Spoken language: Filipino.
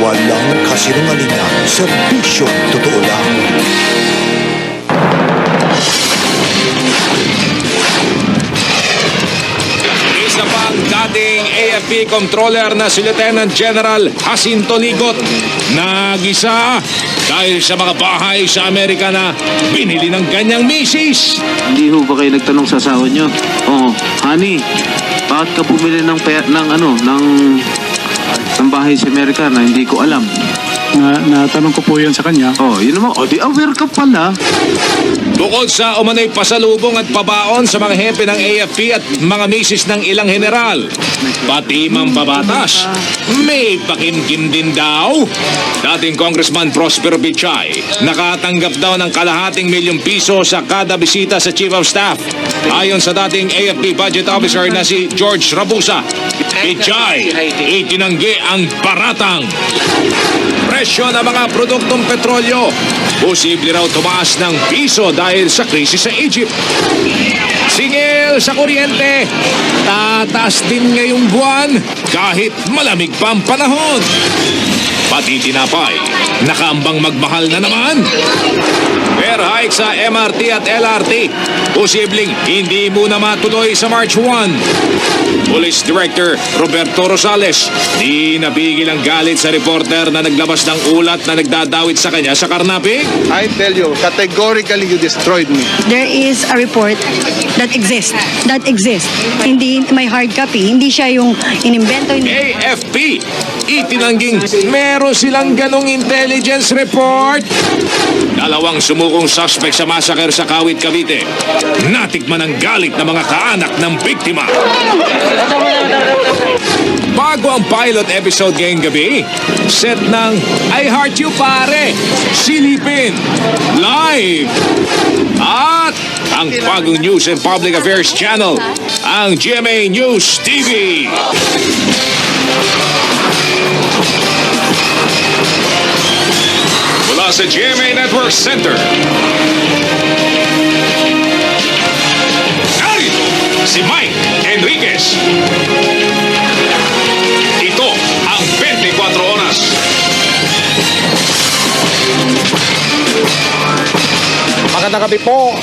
Walang kasinungalingan, serbisyong totoo lang. Isa pa ang dating AFP Controller na si Lieutenant General Jacinto Ligot. Nagisa dahil sa mga bahay sa Amerika na binili ng kanyang misis. Hindi ho ba kayo nagtanong sa asawa nyo? Oh, honey, bakit ka bumili ng bahay sa Amerika na hindi ko alam? Natanong ko po yan sa kanya. Oh, yun naman. Oh, di aware ka pala. Bukod sa umano'y pasalubong at pabaon sa mga hepe ng AFP at mga misis ng ilang general, pati mambabatas, may pakimkim din daw. Dating Congressman Prospero Bichay, nakatanggap daw ng ₱250,000 sa kada bisita sa Chief of Staff. Ayon sa dating AFP Budget Officer na si George Rabusa, Bichay, itinanggi ang paratang. Presyo ng mga produktong petrolyo, posible raw tumaas ng piso dahil sa krisis sa Egypt. Singil sa kuryente, tataas din ngayong buwan kahit malamig pa ang panahon. Pati tinapay, nakaambang magmahal na naman. Fare hike sa MRT at LRT, posibleng hindi muna matuloy sa March 1. Police Director Roberto Rosales, di nabigil ang galit sa reporter na naglabas ng ulat na nagdadawit sa kanya sa karnaping. I tell you, categorically you destroyed me. There is a report that exists. Hindi may hard copy. Hindi siya yung inimbento. AFP, itinangging meron silang ganong intelligence report. Dalawang sumukong suspect sa massacre sa Kawit, Cavite. Natikman ang galit ng mga kaanak ng biktima. Bago ang pilot episode ngayong gabi, set ng I Heart You Pare, silipin, live. At ang bagong News and Public Affairs Channel, ang GMA News TV. Mula sa GMA Network Center, narito si Mike Enriquez. Ito ang 24 oras. Magandang gabi po,